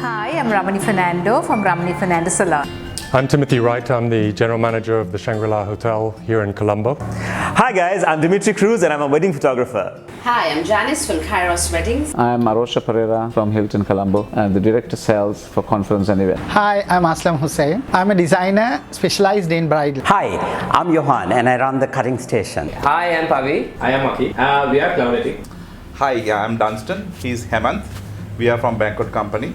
Hi, I'm Ramani Fernando from Ramani Fernando Salon. I'm Timothy Wright. I'm the General Manager of the Shangri-La Hotel here in Colombo. Hi guys, I'm Dimitri Cruz and I'm a wedding photographer. Hi, I'm Janice from Kairos Weddings. I'm Arosha Pereira from Hilton Colombo and the Director Sales for Conference and Event. Hi, I'm Aslam Hussain. I'm a designer specialized in bridal. Hi, I'm Johan and I run the cutting station. Hi, I'm Pavi. I am Aki. We are cloud editing. Hi, I'm Dunstan. He's Hemant. We are from Banquet Company.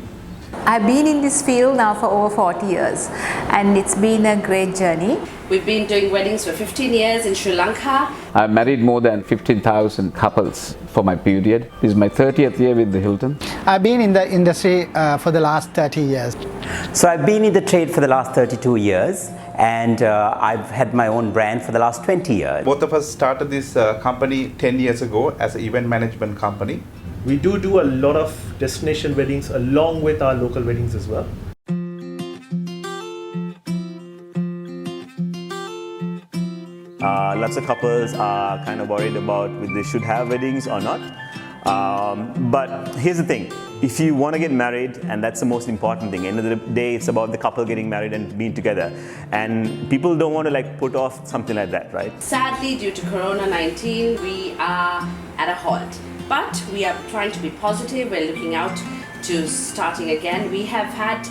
I've been in this field now for over 40 years and it's been a great journey. We've been doing weddings for 15 years in Sri Lanka. I've married more than 15,000 couples for my period. This is my 30th year with the Hilton. I've been in the industry for the last 30 years. So I've been in the trade for the last 32 years and I've had my own brand for the last 20 years. Both of us started this company 10 years ago as an event management company. We do a lot of destination weddings along with our local weddings as well. Lots of couples are kind of worried about whether they should have weddings or not. But here's the thing, if you want to get married, and that's the most important thing, end of the day it's about the couple getting married and being together, and people don't want to put off something like that, right? Sadly, due to Corona-19, we are at a halt. But we are trying to be positive. We're looking out to starting again. We have had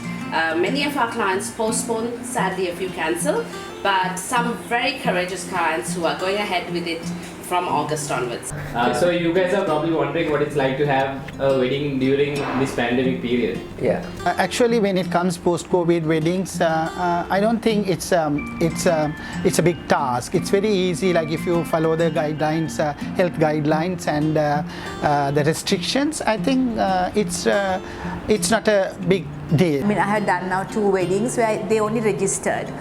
many of our clients postpone, sadly a few cancel, but some very courageous clients who are going ahead with it from August onwards. So you guys are probably wondering what it's like to have a wedding during this pandemic period. Yeah. Actually, when it comes post-COVID weddings, I don't think it's a big task. It's very easy. Like if you follow the guidelines, health guidelines, and the restrictions, I think it's not a big deal. I had done now 2 weddings where they only registered.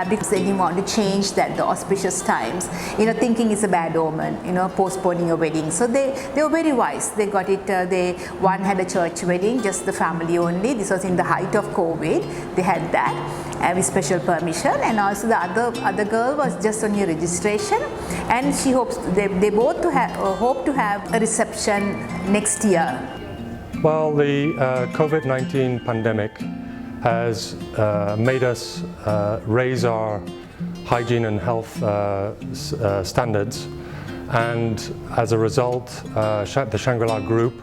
Because they didn't want to change the auspicious times, thinking it's a bad omen, postponing a wedding. So they were very wise. They got it. One had a church wedding, just the family only. This was in the height of COVID. They had that with special permission, and also the other girl was just on your registration, and she hopes they both hope to have a reception next year. Well, the COVID-19 pandemic has made us raise our hygiene and health standards, and as a result the Shangri-La Group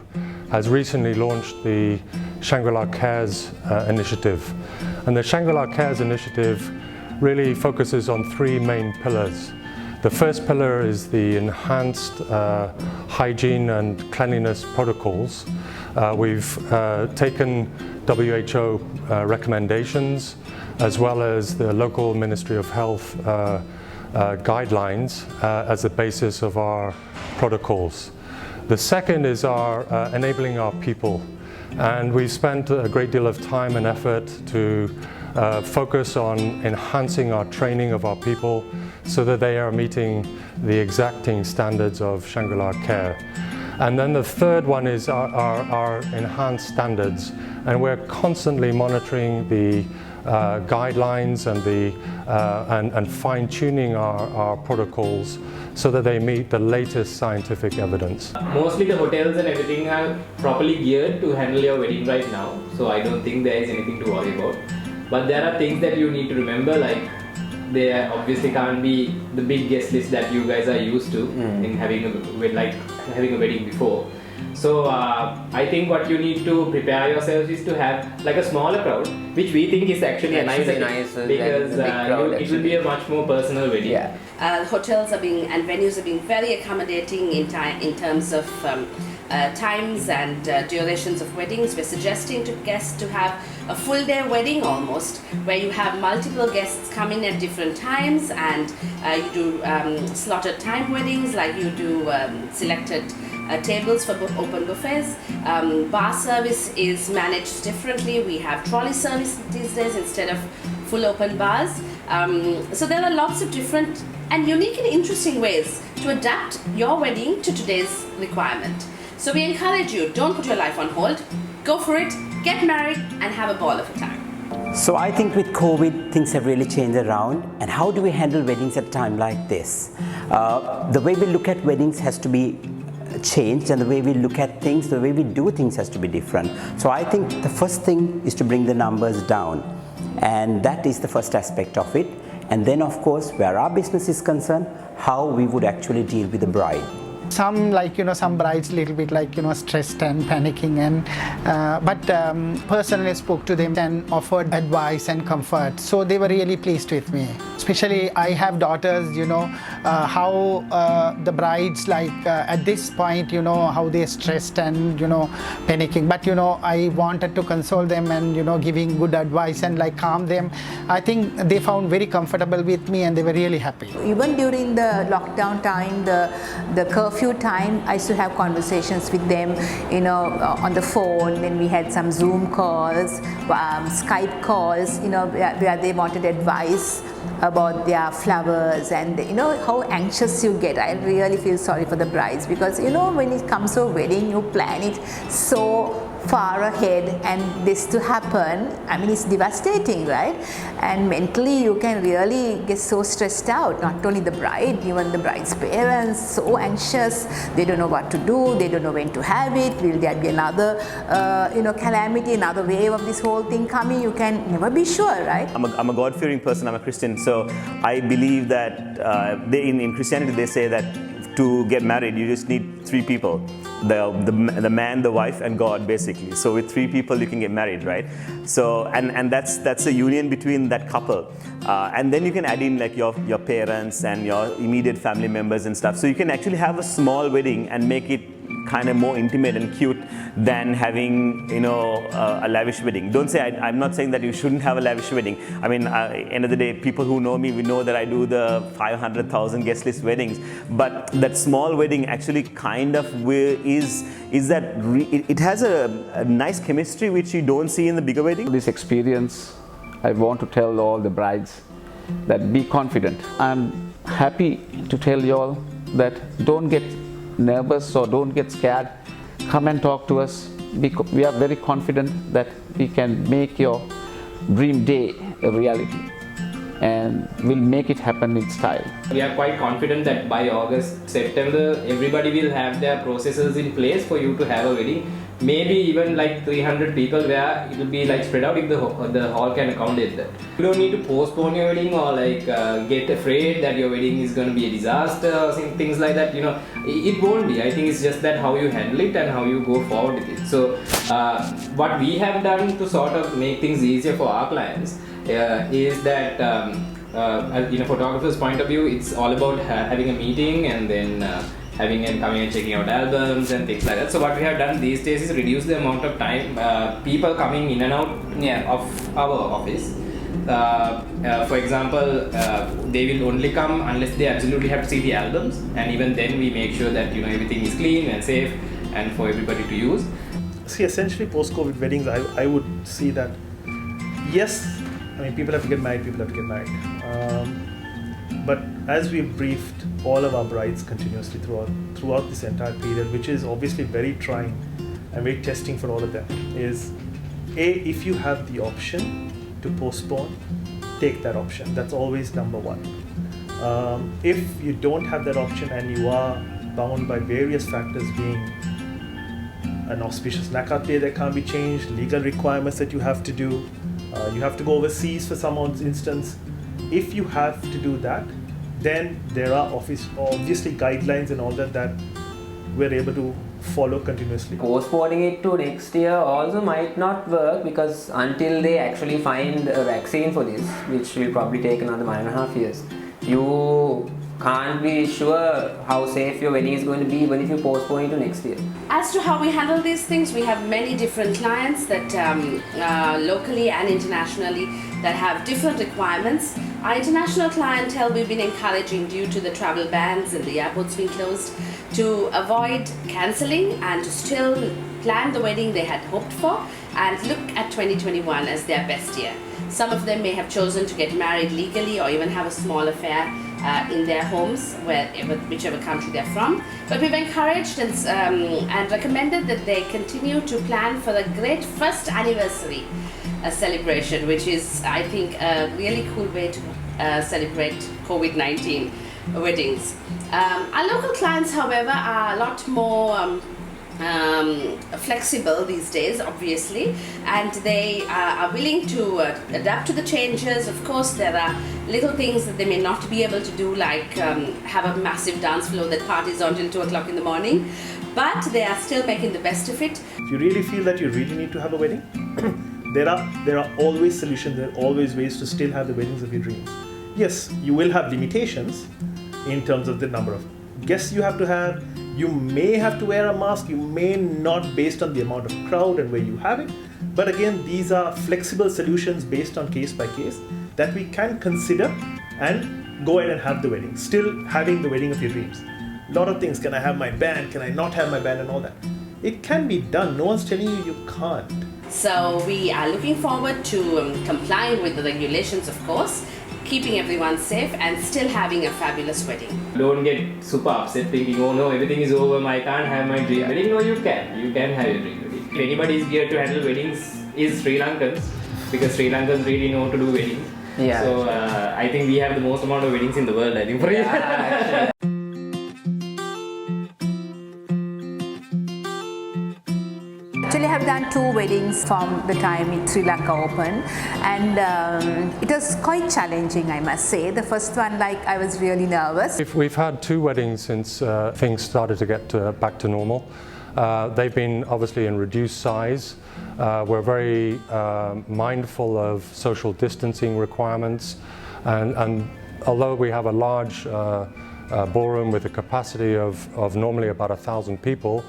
has recently launched the Shangri-La Cares initiative. And the Shangri-La Cares initiative really focuses on 3 main pillars. The first pillar is the enhanced hygiene and cleanliness protocols. We've taken WHO recommendations as well as the local Ministry of Health guidelines as the basis of our protocols. The second is our enabling our people, and we've spent a great deal of time and effort to focus on enhancing our training of our people so that they are meeting the exacting standards of Shangri-La Care. And then the third one is our enhanced standards, and we're constantly monitoring the guidelines and fine-tuning our protocols so that they meet the latest scientific evidence. Mostly the hotels and everything are properly geared to handle your wedding right now, so I don't think there is anything to worry about. But there are things that you need to remember, like there obviously can't be the big guest list that you guys are used to in having a wedding before. So I think what you need to prepare yourselves is to have a smaller crowd, which we think is actually a nicer because it will be a much more personal wedding. Yeah. Hotels and venues are being very accommodating in terms of times and durations of weddings. We're suggesting to guests to have a full day wedding almost, where you have multiple guests come in at different times, and you do slotted time weddings, like you do selected tables for open buffets. Bar service is managed differently. We have trolley service these days instead of full open bars. So there are lots of different and unique and interesting ways to adapt your wedding to today's requirement. So we encourage you, don't put your life on hold, go for it, get married and have a ball of a time. So I think with COVID, things have really changed around. And how do we handle weddings at a time like this? The way we look at weddings has to be change, and the way we look at things, the way we do things has to be different. So I think the first thing is to bring the numbers down, and that is the first aspect of it. And then of course, where our business is concerned, how we would actually deal with the bride. Some some brides little bit stressed and panicking, and but personally spoke to them and offered advice and comfort, so they were really pleased with me. Especially I have daughters, how the brides at this point, how they're stressed and panicking, but I wanted to console them and giving good advice and calm them. I think they found very comfortable with me and they were really happy. Even during the lockdown time, the curfew time, I used to have conversations with them, on the phone. Then we had some Zoom calls, Skype calls, where they wanted advice about their flowers, and how anxious you get. I really feel sorry for the brides, because when it comes to a wedding, you plan it so far ahead, and this to happen, I mean, it's devastating, right? And mentally you can really get so stressed out. Not only the bride, even the bride's parents, so anxious. They don't know what to do, they don't know when to have it. Will there be another calamity, another wave of this whole thing coming? You can never be sure, right? I'm a God-fearing person, I'm a Christian, so I believe that in Christianity they say that to get married you just need 3 people. The man, the wife, and God, basically. So with 3 people you can get married, right? So and that's a union between that couple, and then you can add in your parents and your immediate family members and stuff. So you can actually have a small wedding and make it kind of more intimate and cute than having a lavish wedding. Don't say I'm not saying that you shouldn't have a lavish wedding. I mean, end of the day, people who know me, we know that I do the 500,000 guest list weddings. But that small wedding actually kind of it has a nice chemistry which you don't see in the bigger wedding. This experience, I want to tell all the brides that be confident. I'm happy to tell you all that don't get nervous or don't get scared. Come and talk to us. We are very confident that we can make your dream day a reality, and we'll make it happen in style. We are quite confident that by August, September, everybody will have their processes in place for you to have a wedding. Maybe even 300 people, where it will be spread out if the hall can accommodate that. You don't need to postpone your wedding or get afraid that your wedding is going to be a disaster or things like that. It won't be. I think it's just that how you handle it and how you go forward with it. So what we have done to sort of make things easier for our clients is that in a photographer's point of view, it's all about having a meeting and then coming and checking out albums and things like that. So what we have done these days is reduce the amount of time people coming in and out of our office. For example, they will only come unless they absolutely have to see the albums, and even then we make sure that everything is clean and safe and for everybody to use. See, essentially post-COVID weddings, I would see that, yes, I mean, people have to get married, but as we've briefed all of our brides continuously throughout this entire period, which is obviously very trying and very testing for all of them, is if you have the option to postpone, take that option. That's always number one. If you don't have that option and you are bound by various factors, being an auspicious nakat day that can't be changed, legal requirements that you have to do, you have to go overseas for someone's instance. If you have to do that, then there are obviously guidelines and all that we're able to follow continuously. Postponing it to next year also might not work, because until they actually find a vaccine for this, which will probably take another 1.5 years, you can't be sure how safe your wedding is going to be even if you postpone it to next year. As to how we handle these things, we have many different clients that locally and internationally that have different requirements. Our international clientele we've been encouraging, due to the travel bans and the airports being closed, to avoid cancelling and to still plan the wedding they had hoped for and look at 2021 as their best year. Some of them may have chosen to get married legally or even have a small affair in their homes, whichever country they're from. But we've encouraged and recommended that they continue to plan for the great first anniversary celebration, which is, I think, a really cool way to celebrate COVID-19. weddings. Our local clients, however, are a lot more flexible these days, obviously, and they are willing to adapt to the changes. Of course, there are little things that they may not be able to do, like have a massive dance floor that parties on till 2 o'clock in the morning, but they are still making the best of it. If you really feel that you really need to have a wedding, there are always solutions, there are always ways to still have the weddings of your dreams. Yes, you will have limitations in terms of the number of guests you have to have. You may have to wear a mask, you may not, based on the amount of crowd and where you have it. But again, these are flexible solutions based on case by case that we can consider and go ahead and have the wedding, still having the wedding of your dreams. A lot of things, can I have my band, can I not have my band, and all that. It can be done, no one's telling you you can't. So we are looking forward to complying with the regulations, of course, keeping everyone safe and still having a fabulous wedding. Don't get super upset thinking, oh no, everything is over, I can't have my dream wedding. No, you can have your dream wedding. If anybody is geared to handle weddings, is Sri Lankans, because Sri Lankans really know to do weddings. Yeah. So I think we have the most amount of weddings in the world, I think, for Yeah, Actually, I have done 2 weddings from the time Sri Lanka opened, and it was quite challenging, I must say. The first one, I was really nervous. We've had 2 weddings since things started to get back to normal. They've been obviously in reduced size. We're very mindful of social distancing requirements, and although we have a large ballroom with a capacity of normally about 1,000 people.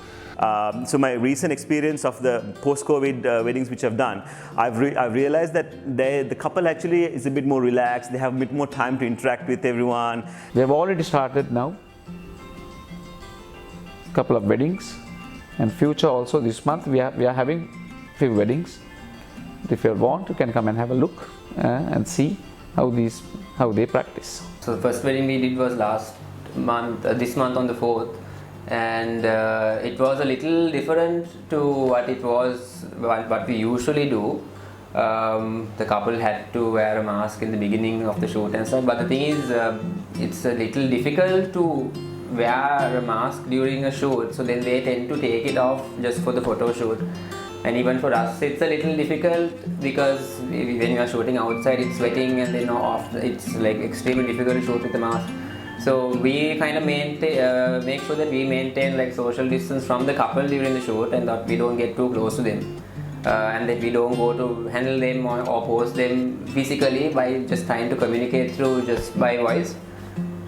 So my recent experience of the post-COVID weddings which I've done, I've realized that the couple actually is a bit more relaxed. They have a bit more time to interact with everyone. They've already started now. Couple of weddings, and future also this month we are having few weddings. If you want, you can come and have a look and see how they practice. So the first wedding we did was last month, this month on the 4th, and it was a little different to what we usually do. The couple had to wear a mask in the beginning of the shoot and stuff, but the thing is, it's a little difficult to wear a mask during a shoot, so then they tend to take it off just for the photo shoot. And even for us, it's a little difficult because when you are shooting outside, it's sweating, and then it's like extremely difficult to shoot with a mask. So we kind of make sure that we maintain like social distance from the couple during the shoot, and that we don't get too close to them, and that we don't go to handle them or pose them physically by just trying to communicate through just by voice.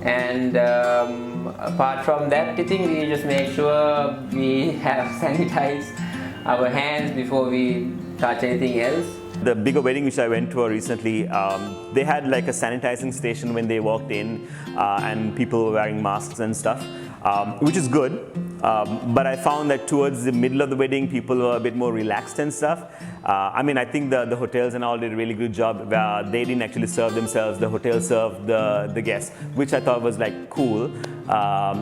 And apart from that, I think we just make sure we have sanitized our hands before we touch anything else. The bigger wedding which I went to recently, they had like a sanitizing station when they walked in, and people were wearing masks and stuff, which is good. But I found that towards the middle of the wedding, people were a bit more relaxed and stuff. I think the hotels and all did a really good job. They didn't actually serve themselves, the hotel served the guests, which I thought was like cool.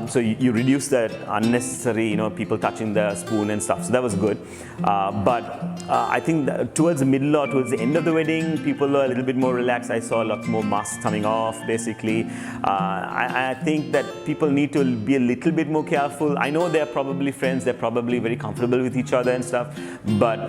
So you reduce that unnecessary, people touching the spoon and stuff. So that was good. But I think that towards the middle or towards the end of the wedding, people were a little bit more relaxed. I saw lots more masks coming off, basically. I think that people need to be a little bit more careful. I know they're probably friends, they're probably very comfortable with each other and stuff, but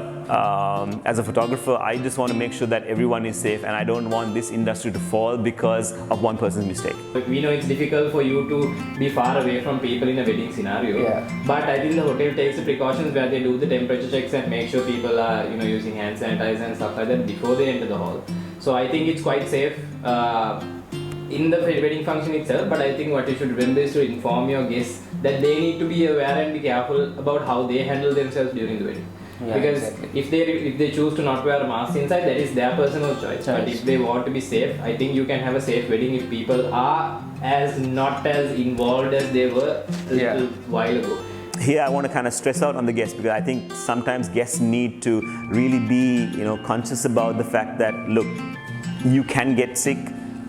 as a photographer, I just want to make sure that everyone is safe, and I don't want this industry to fall because of one person's mistake. We know it's difficult for you to be far away from people in a wedding scenario, but I think the hotel takes the precautions where they do the temperature checks and make sure people are using hand sanitizer and stuff like that before they enter the hall. So I think it's quite safe in the wedding function itself, but I think what you should remember is to inform your guests that they need to be aware and be careful about how they handle themselves during the wedding. Yeah, because exactly. if they choose to not wear a mask inside, that is their personal choice. But if they want to be safe, I think you can have a safe wedding if people are not as involved as they were a little while ago. Here I want to kind of stress out on the guests, because I think sometimes guests need to really be conscious about the fact that, look, you can get sick.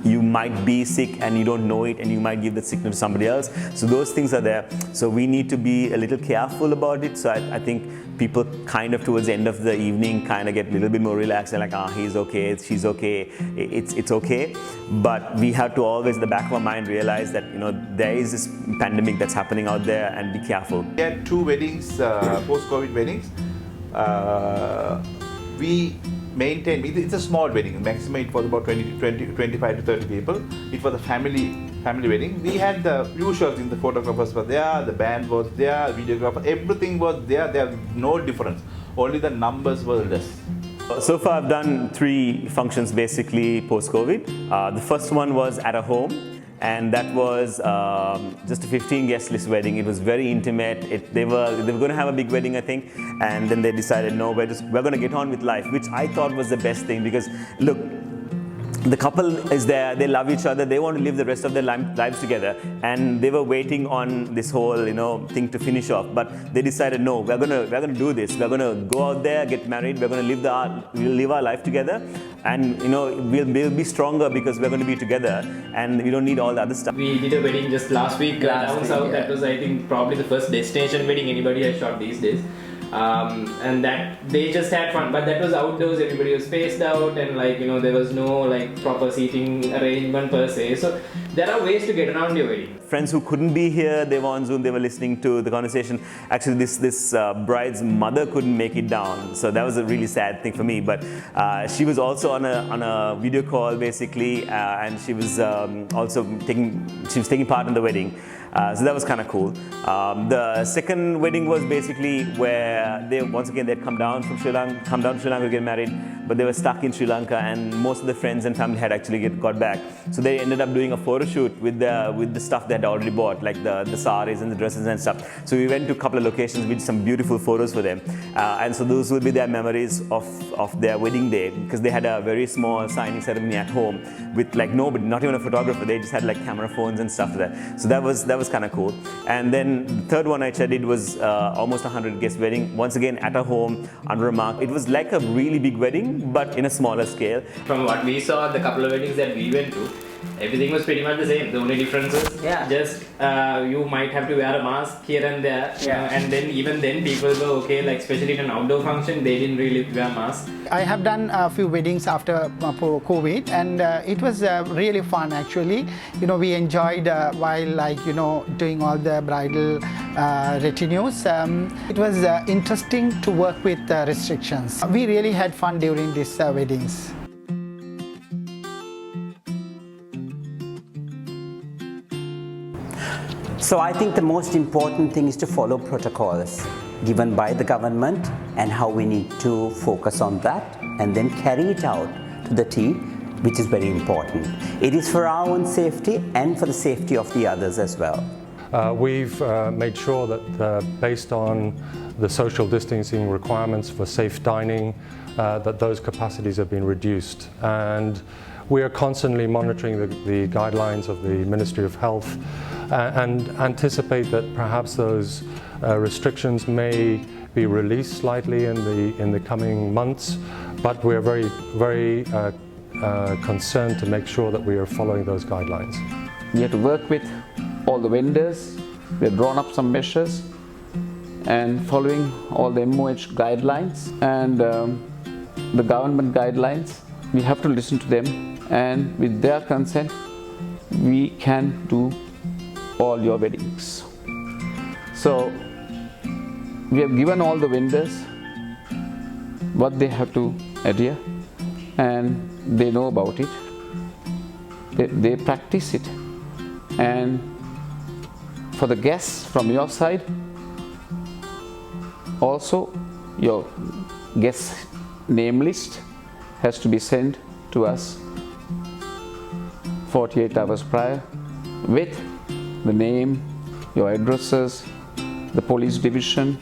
you might be sick and you don't know it, and you might give that sickness to somebody else. So those things are there. So we need to be a little careful about it. So I think people kind of towards the end of the evening kind of get a little bit more relaxed and like, he's okay, she's okay, it's okay. But we have to always in the back of our mind realize that, you know, there is this pandemic that's happening out there, and be careful. We had 2 weddings, post-COVID weddings. We maintained, it's a small wedding, maximum it was about 25 to 30 people. It was a family wedding. We had the usual things, the photographers were there, the band was there, videographer, everything was there. There was no difference, only the numbers were less. So far I've done 3 functions basically post-COVID. The first one was at a home, and that was just a 15 guest list wedding. It was very intimate. They were going to have a big wedding, I think, and then they decided, no, we're going to get on with life, which I thought was the best thing, because look, the couple is there, they love each other, they want to live the rest of their lives together, and they were waiting on this whole, you know, thing to finish off. But they decided, no, we're gonna do this. We're gonna go out there, get married. We're gonna live our life together, and you know, we'll be stronger because we're going to be together, and we don't need all the other stuff. We did a wedding just last week down south. That was, I think, probably the first destination wedding anybody has shot these days. And that they just had fun, but that was outdoors. Everybody was spaced out, and like, you know, there was no like proper seating arrangement per se. So there are ways to get around your wedding. Friends who couldn't be here, they were on Zoom, they were listening to the conversation. Actually, this bride's mother couldn't make it down, so that was a really sad thing for me. But she was also on a video call basically, and she was also taking part in the wedding. So that was kind of cool. The second wedding was basically where they'd come down to Sri Lanka to get married, but they were stuck in Sri Lanka, and most of the friends and family had actually got back. So they ended up doing a photo shoot with the stuff they had already bought, like the saris and the dresses and stuff. So we went to a couple of locations with some beautiful photos for them, and so those will be their memories of their wedding day, because they had a very small signing ceremony at home with like nobody, not even a photographer. They just had like camera phones and stuff there. So that was kind of cool. And then the third one I did was almost 100 guest wedding, once again at a home under a mark. It was like a really big wedding, but in a smaller scale. From what we saw, the couple of weddings that we went to, everything was pretty much the same. The only difference is just you might have to wear a mask here and there, you know, and then even then people were okay, like especially in an outdoor function, they didn't really wear masks. I have done a few weddings after COVID, and it was really fun actually. You know, we enjoyed while like, you know, doing all the bridal retinues. It was interesting to work with restrictions. We really had fun during these weddings. So I think the most important thing is to follow protocols given by the government, and how we need to focus on that and then carry it out to the T, which is very important. It is for our own safety and for the safety of the others as well. We've made sure that based on the social distancing requirements for safe dining, that those capacities have been reduced. And we are constantly monitoring the guidelines of the Ministry of Health and anticipate that perhaps those restrictions may be released slightly in the coming months, but we're very concerned to make sure that we are following those guidelines. We have to work with all the vendors. We have drawn up some measures and following all the MOH guidelines and the government guidelines. We have to listen to them, and with their consent we can do all your weddings. So we have given all the vendors what they have to adhere, and they know about it. They practice it. And for the guests from your side, also your guest name list has to be sent to us 48 hours prior with the name, your addresses, the police division,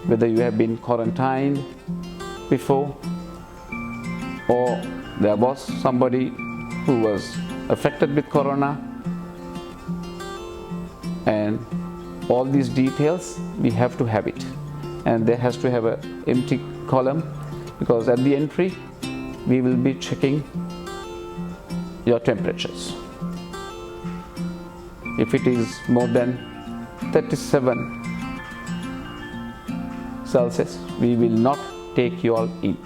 whether you have been quarantined before or there was somebody who was affected with corona, and all these details we have to have it, and there has to have an empty column, because at the entry we will be checking your temperatures. If it is more than 37 Celsius, we will not take you all in.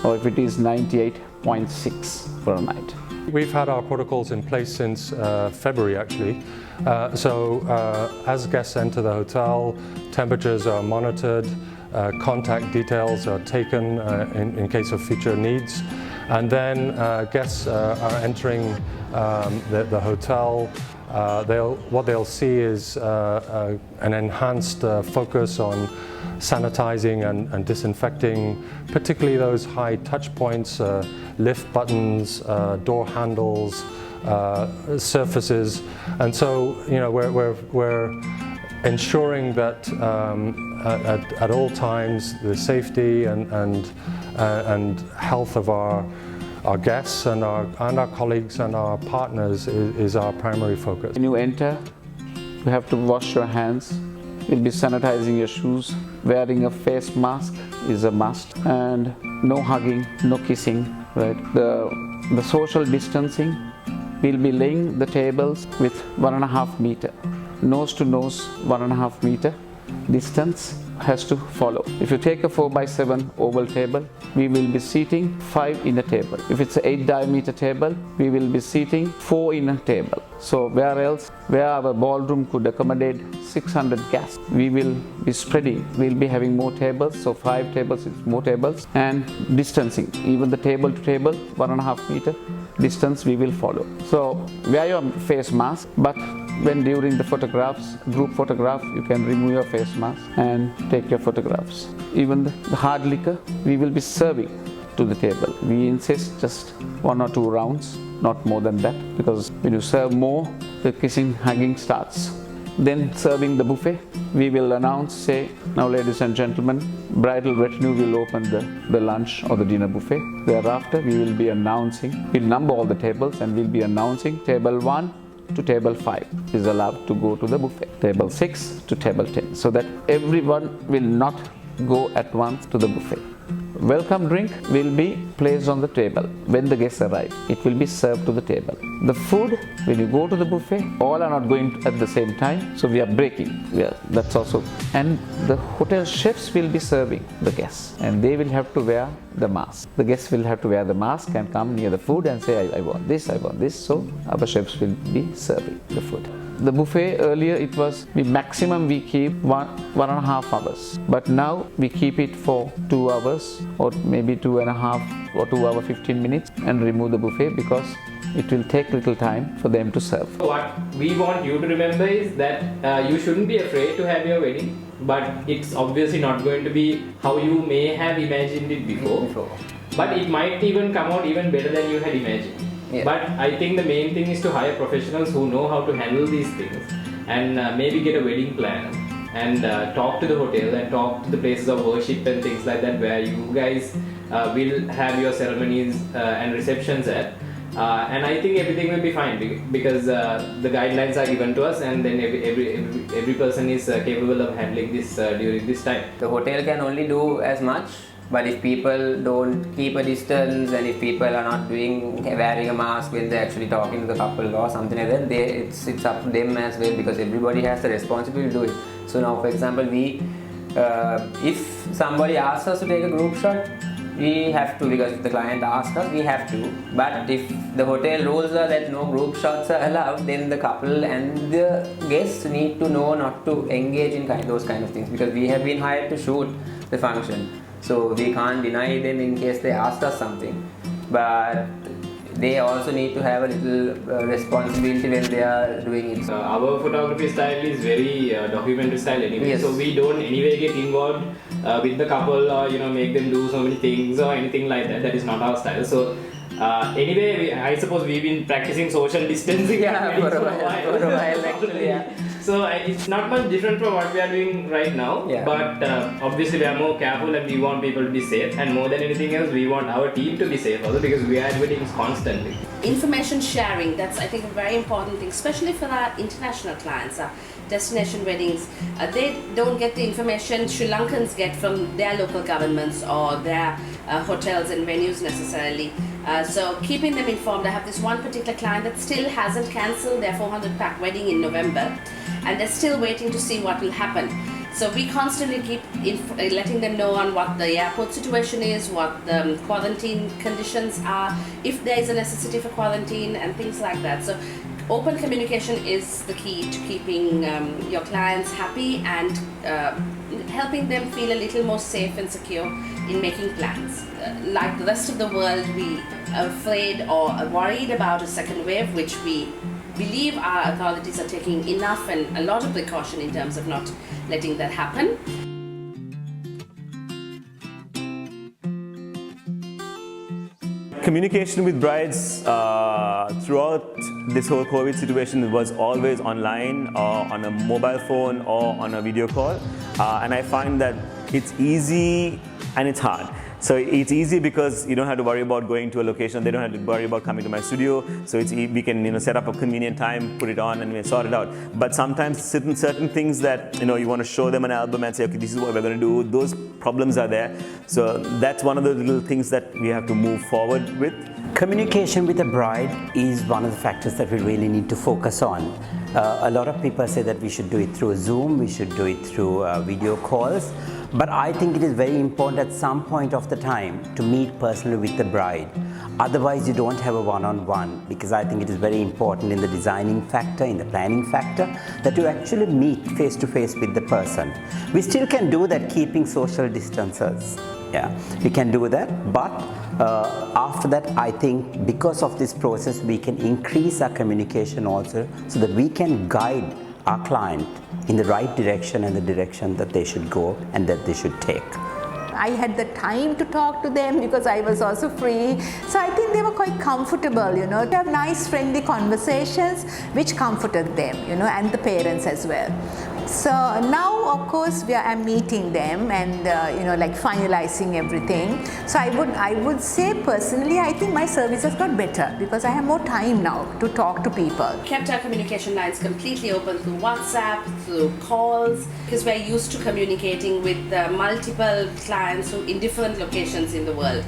Or if it is 98.6 Fahrenheit. We've had our protocols in place since February actually. As guests enter the hotel, temperatures are monitored, contact details are taken in case of future needs, and then guests are entering the hotel. What they'll see is an enhanced focus on sanitizing and disinfecting, particularly those high touch points, lift buttons, door handles, surfaces, and so we're ensuring that at all times the safety and health of our guests and our colleagues and our partners is our primary focus. When you enter, you have to wash your hands. You'll be sanitizing your shoes. Wearing a face mask is a must, and no hugging, no kissing. Right? The social distancing. We'll be laying the tables with 1.5 meter, nose to nose, 1.5 meter distance has to follow. If you take a 4x7 oval table, we will be seating 5 in a table. If it's an 8 diameter table, we will be seating 4 in a table. So where our ballroom could accommodate 600 guests, we will be spreading. We'll be having more tables, so 5 tables, more tables, and distancing. Even the table to table, 1.5 meter distance we will follow. So wear your face mask, but when during the photographs, group photograph, you can remove your face mask and take your photographs. Even the hard liquor, we will be serving to the table. We insist just 1 or 2 rounds, not more than that, because when you serve more, the kissing, hugging starts. Then serving the buffet, we will announce, say, now ladies and gentlemen, bridal retinue will open the lunch or the dinner buffet. Thereafter, we will be announcing, we'll number all the tables and we'll be announcing table 1 to table 5 is allowed to go to the buffet. Table 6 to table 10, so that everyone will not go at once to the buffet. Welcome drink will be placed on the table when the guests arrive. It will be served to the table. The food, when you go to the buffet, all are not going at the same time, so we are breaking. That's also. And the hotel chefs will be serving the guests, and they will have to wear the mask. The guests will have to wear the mask and come near the food and say, I want this, I want this. So our chefs will be serving the food. The buffet earlier, it was maximum we keep 1.5 hours, but now we keep it for 2 hours or maybe 2.5 or 2 hours 15 minutes and remove the buffet because it will take little time for them to serve. What we want you to remember is that you shouldn't be afraid to have your wedding, but it's obviously not going to be how you may have imagined it before. But it might even come out even better than you had imagined. Yeah. But I think the main thing is to hire professionals who know how to handle these things and maybe get a wedding planner and talk to the hotel and talk to the places of worship and things like that where you guys will have your ceremonies and receptions at. And I think everything will be fine because the guidelines are given to us, and then every person is capable of handling this during this time. The hotel can only do as much, but if people don't keep a distance and if people are not wearing a mask when they're actually talking to the couple or something like that, it's up to them as well, because everybody has the responsibility to do it. So now, for example, if somebody asks us to take a group shot, we have to, because if the client asks us, we have to. But if the hotel rules are that no group shots are allowed, then the couple and the guests need to know not to engage in those kind of things, because we have been hired to shoot the function. So we can't deny them in case they asked us something. But they also need to have a little responsibility when they are doing it. Our photography style is very documentary style anyway, Yes. so we don't anyway get involved with the couple or make them do so many things or anything like that. That is not our style. So anyway, I suppose we've been practicing social distancing Yeah, for a while actually, yeah. So it's not much different from what we are doing right now, Yeah. but obviously we are more careful and we want people to be safe, and more than anything else we want our team to be safe also, because we are at weddings constantly. Information sharing, that's I think a very important thing, especially for our international clients, our destination weddings. They don't get the information Sri Lankans get from their local governments or their hotels and venues necessarily. So keeping them informed. I have this one particular client that still hasn't cancelled their 400-pack wedding in November, and they're still waiting to see what will happen. So we constantly keep letting them know on what the airport situation is, what the quarantine conditions are, if there is a necessity for quarantine and things like that. So open communication is the key to keeping your clients happy and helping them feel a little more safe and secure in making plans. Like the rest of the world, we are afraid or worried about a second wave, which we believe our authorities are taking enough and a lot of precaution in terms of not letting that happen. Communication with brides throughout this whole COVID situation was always online or on a mobile phone or on a video call, and I find that it's easy and it's hard. So it's easy because you don't have to worry about going to a location, they don't have to worry about coming to my studio, so we can set up a convenient time, put it on and we sort it out. But sometimes certain things that you want to show them an album and say, okay, this is what we're going to do, those problems are there. So that's one of the little things that we have to move forward with. Communication with a bride is one of the factors that we really need to focus on. A lot of people say that we should do it through Zoom, we should do it through video calls. But I think it is very important at some point of the time to meet personally with the bride. Otherwise you don't have a one-on-one, because I think it is very important in the designing factor, in the planning factor, that you actually meet face-to-face with the person. We still can do that keeping social distances. Yeah, we can do that, but after that I think because of this process we can increase our communication also, so that we can guide our client in the right direction and the direction that they should go and that they should take. I had the time to talk to them because I was also free. So I think they were quite comfortable, to have nice friendly conversations which comforted them, and the parents as well. So now of course I'm meeting them and like finalizing everything. So I would say personally I think my service has got better because I have more time now to talk to people. Kept our communication lines completely open through WhatsApp, through calls, because we're used to communicating with multiple clients who in different locations in the world.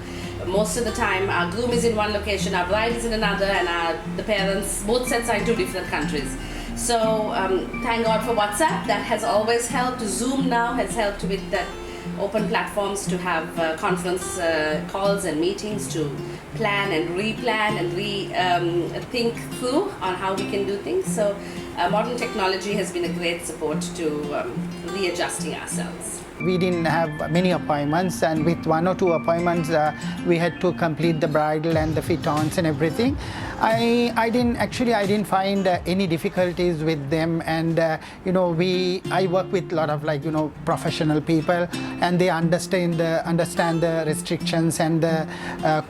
Most of the time our groom is in one location, our bride is in another, and the parents, both sets are in 2 different countries. So thank God for WhatsApp, that has always helped. Zoom now has helped with that open platforms to have conference calls and meetings to plan and replan and think through on how we can do things. So modern technology has been a great support to readjusting ourselves. We didn't have many appointments, and with 1 or 2 appointments we had to complete the bridal and the fit-ons and everything. I didn't find any difficulties with them, and I work with a lot of professional people, and they understand the restrictions and the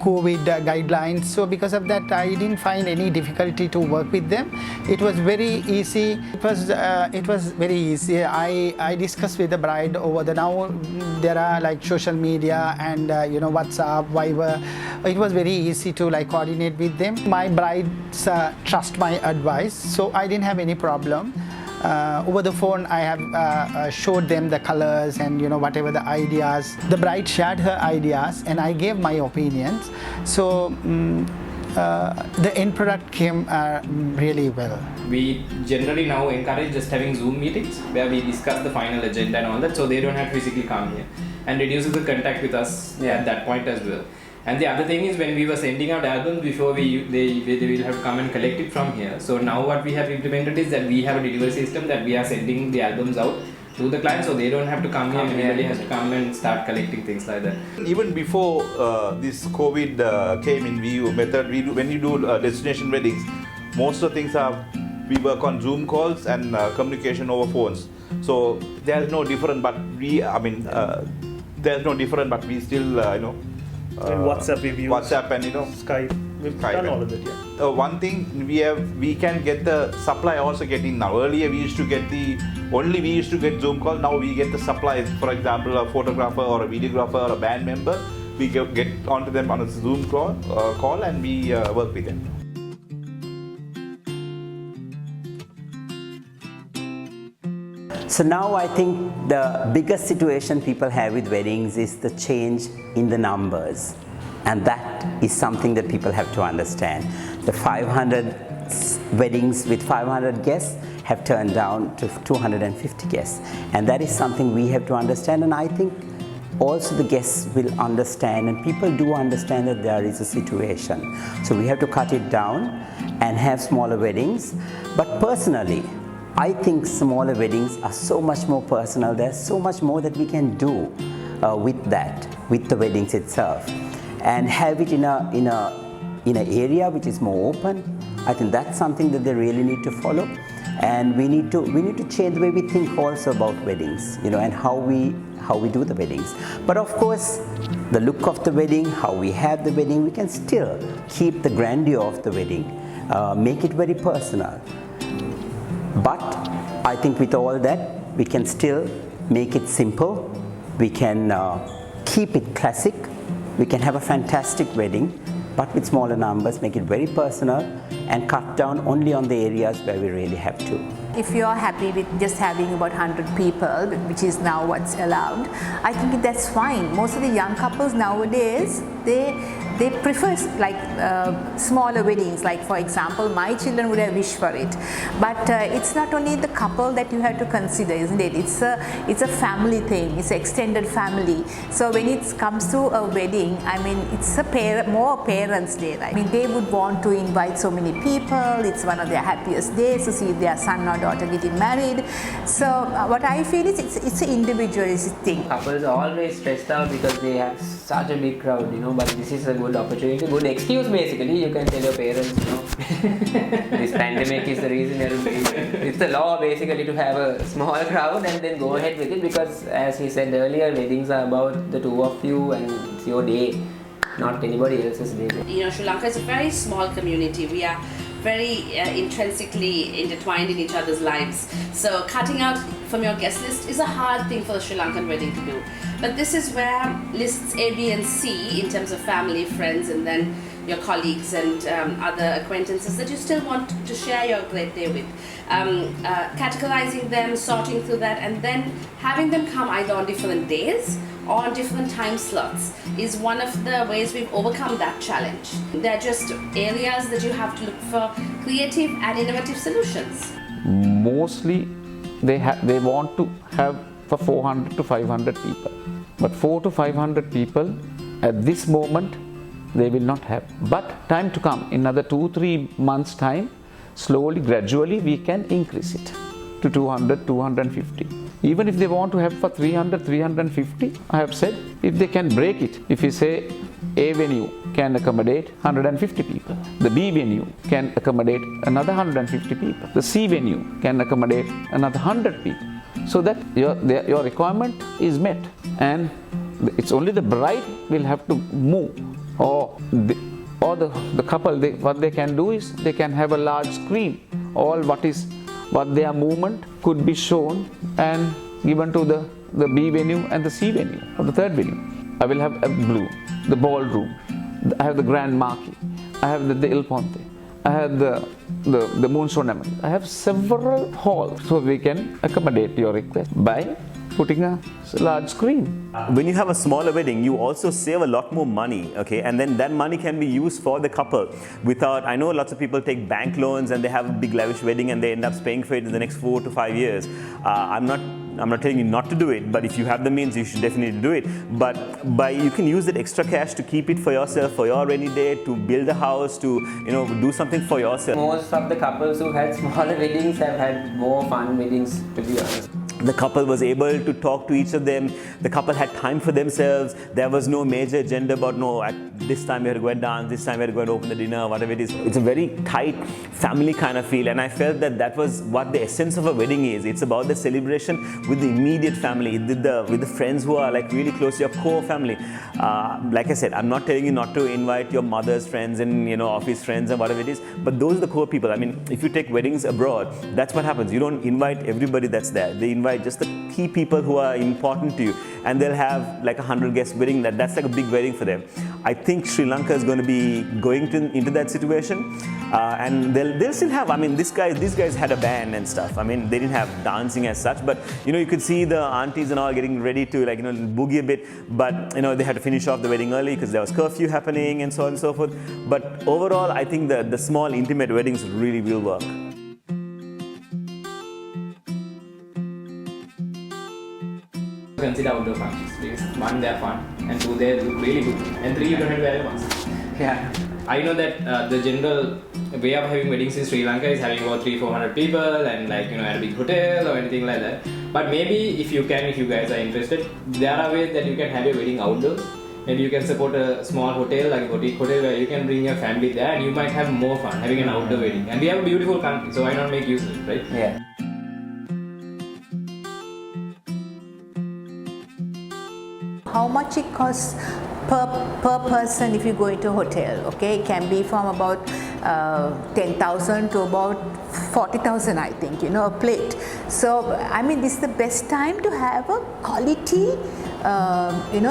COVID guidelines. So because of that I didn't find any difficulty to work with them. It was very easy. It was very easy. I discussed with the bride over the, now there are social media and WhatsApp, Viber. It was very easy to coordinate with them. My brides trust my advice, so I didn't have any problem. Over the phone I have showed them the colors and whatever the ideas. The bride shared her ideas and I gave my opinions. So the end product came really well. We generally now encourage just having Zoom meetings where we discuss the final agenda and all that, so they don't have to physically come here, and reduces the contact with us at that point as well. And the other thing is, when we were sending out albums before, they will have to come and collect it from here. So now what we have implemented is that we have a delivery system that we are sending the albums out to the client, so they don't have to come here, anybody has to come and start collecting things like that. Even before this COVID came in view method, when you do destination weddings, most of the things we work on Zoom calls and communication over phones. So there's no different, but there's no different, but we still and WhatsApp we've used, WhatsApp and Skype, we've done all of it. Yeah. One thing we can get the supply also getting now. Earlier we used to get Zoom call. Now we get the supplies. For example, a photographer or a videographer or a band member, we get onto them on a Zoom call and we work with them. So now I think the biggest situation people have with weddings is the change in the numbers. And that is something that people have to understand. The 500 weddings with 500 guests have turned down to 250 guests. And that is something we have to understand, and I think also the guests will understand, and people do understand that there is a situation. So we have to cut it down and have smaller weddings. But personally, I think smaller weddings are so much more personal. There's so much more that we can do with that, with the weddings itself, and have it in an area which is more open. I think that's something that they really need to follow, and we need to change the way we think also about weddings, and how we do the weddings. But of course, the look of the wedding, how we have the wedding, we can still keep the grandeur of the wedding, make it very personal. But I think with all that, we can still make it simple. We can keep it classic. We can have a fantastic wedding, but with smaller numbers, make it very personal, and cut down only on the areas where we really have to. If you're happy with just having about 100 people, which is now what's allowed, I think that's fine. Most of the young couples nowadays, they prefer like smaller weddings. Like for example, my children would have wished for it. But it's not only the couple that you have to consider, isn't it? It's a family thing. It's an extended family. So when it comes to a wedding, I mean, it's more parents' day. Right? I mean, they would want to invite so many people. It's one of their happiest days to see their son or daughter getting married. So what I feel is it's an individualistic thing. Couples are always stressed out because they have such a big crowd, but this is a good opportunity, good excuse basically. You can tell your parents, this pandemic is the reason. It's the law basically to have a small crowd and then go ahead with it, because as he said earlier, weddings are about the two of you and it's your day, not anybody else's day. Sri Lanka is a very small community. We are very intrinsically intertwined in each other's lives. So cutting out from your guest list is a hard thing for the Sri Lankan wedding to do. But this is where lists A, B and C in terms of family, friends, and then your colleagues and other acquaintances that you still want to share your great day with. Categorizing them, sorting through that, and then having them come either on different days or on different time slots is one of the ways we've overcome that challenge. They're just areas that you have to look for creative and innovative solutions. Mostly they want to have for 400 to 500 people. But 400 to 500 people at this moment they will not have. But time to come, in another 2-3 months time, slowly, gradually we can increase it to 200, 250. Even if they want to have for 300, 350, I have said, if they can break it, if you say A venue can accommodate 150 people, the B venue can accommodate another 150 people, the C venue can accommodate another 100 people, so that your requirement is met, and it's only the bride will have to move, or the couple, what they can do is they can have a large screen. All what their movement could be shown and given to the B venue and the C venue or the third venue. I will have a blue, the ballroom, I have the grand marquee, I have the Il Ponte, I have the moonstone emerald. I have several halls, so we can accommodate your request by putting a large screen. When you have a smaller wedding, you also save a lot more money, okay? And then that money can be used for the couple without, I know lots of people take bank loans and they have a big lavish wedding and they end up paying for it in the next 4 to 5 years. I'm not telling you not to do it, but if you have the means, you should definitely do it. But you can use that extra cash to keep it for yourself, for your rainy day, to build a house, to do something for yourself. Most of the couples who had smaller weddings have had more fun weddings, to be honest. The couple was able to talk to each of them. The couple had time for themselves. There was no major agenda about, no, at this time we had to go and dance, this time we had to go and open the dinner, whatever it is. It's a very tight family kind of feel, and I felt that was what the essence of a wedding is. It's about the celebration with the immediate family, with the friends who are like really close to your core family. Like I said, I'm not telling you not to invite your mother's friends and office friends and whatever it is, but those are the core people. I mean, if you take weddings abroad, that's what happens. You don't invite everybody that's there. They invite invite just the key people who are important to you, and they'll have like 100 guest wedding. That's like a big wedding for them. I think Sri Lanka is going to be going into that situation, and they'll still have. I mean, these guys had a band and stuff. I mean, they didn't have dancing as such, but you could see the aunties and all getting ready to boogie a bit. But they had to finish off the wedding early because there was curfew happening and so on and so forth. But overall, I think the small intimate weddings really will work. Consider outdoor functions because 1, they're fun, and 2, they look really good, and 3, you don't have to wear a mask. Yeah, I know that the general way of having weddings in Sri Lanka is having about 300-400 people and at a big hotel or anything like that. But maybe if you guys are interested, there are ways that you can have a wedding outdoors. Maybe you can support a small hotel like a boutique hotel where you can bring your family there, and you might have more fun having an outdoor wedding. And we have a beautiful country, so why not make use of it, right? Yeah. How much it costs per person if you go into a hotel? Okay, it can be from about 10,000 to about 40,000, I think, a plate. So I mean, this is the best time to have a quality. And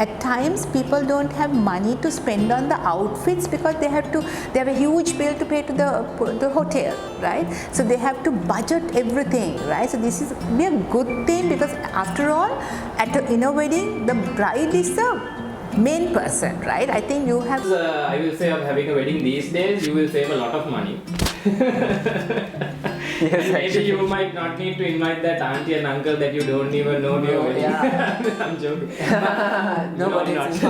at times people don't have money to spend on the outfits because they have a huge bill to pay to the hotel, right? So they have to budget everything, right? So this is be a good thing because after all, in a wedding, the bride is the main person, right? I think you have. I will say of having a wedding these days, you will save a lot of money. Yes, maybe you might not need to invite that auntie and uncle that you don't even know to your wedding. Yeah. I'm joking. Nobody's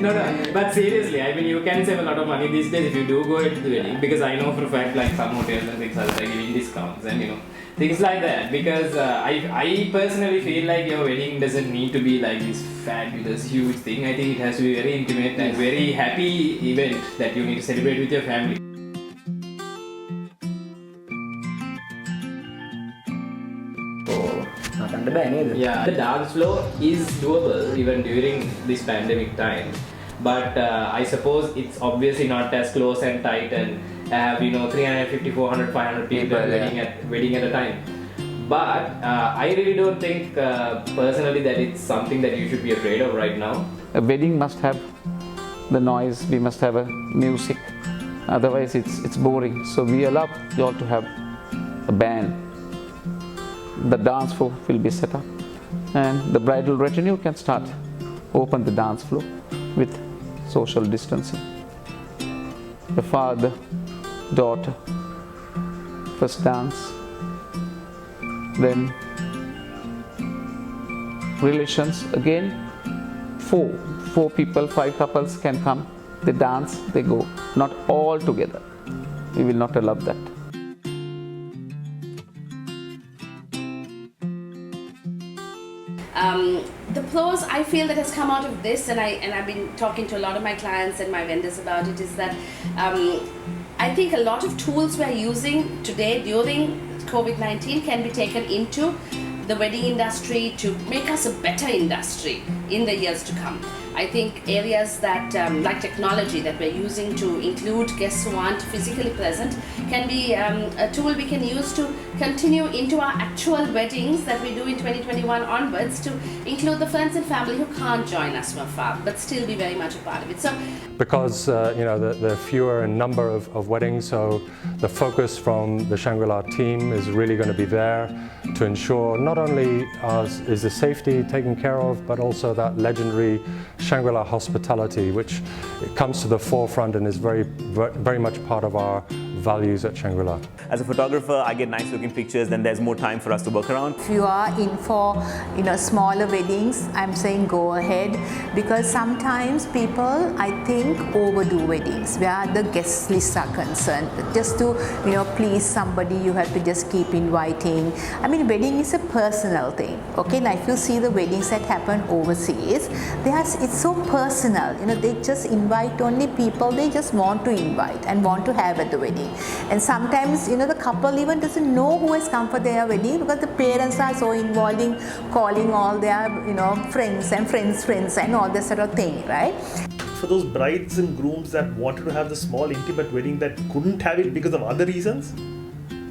No, but seriously, I mean, you can save a lot of money these days if you do go into the wedding, because I know for a fact like some hotels and things are giving discounts and things like that, because I personally feel like your wedding doesn't need to be like this fabulous huge thing. I think it has to be very intimate and very happy event that you need to celebrate with your family. Yeah, the dance floor is doable even during this pandemic time, but I suppose it's obviously not as close and tight and have 350, 400, 500 people wedding at a time. But I really don't think personally that it's something that you should be afraid of right now. A wedding must have the noise, we must have a music, otherwise it's boring. So we allow you all to have a band. The dance floor will be set up and the bridal retinue can start. Open the dance floor with social distancing. The father, daughter, first dance, then relations again. Four people, 5 couples can come, they dance, they go, not all together. We will not allow that. The pros I feel that has come out of this, and I've been talking to a lot of my clients and my vendors about it, is that I think a lot of tools we're using today during COVID-19 can be taken into the wedding industry to make us a better industry in the years to come. I think areas that like technology that we're using to include guests who aren't physically present can be a tool we can use to continue into our actual weddings that we do in 2021 onwards, to include the friends and family who can't join us from afar but still be very much a part of it. So because the fewer in number of weddings, so the focus from the Shangri-La team is really going to be there to ensure not only is the safety taken care of, but also that legendary Shangri-La hospitality, which comes to the forefront and is very, very much part of our values at Shangri-La. As a photographer, I get nice looking pictures, then there's more time for us to work around. If you are in for smaller weddings, I'm saying go ahead, because sometimes people, I think, overdo weddings where the guest lists are concerned. Just to please somebody, you have to just keep inviting. I mean, wedding is a personal thing. Okay, now if you see the weddings that happen overseas, it's so personal. They just invite only people they just want to invite and want to have at the wedding. And sometimes the couple even doesn't know who has come for their wedding, because the parents are so involved in calling all their friends and all this sort of thing, right? For those brides and grooms that wanted to have the small intimate wedding that couldn't have it because of other reasons,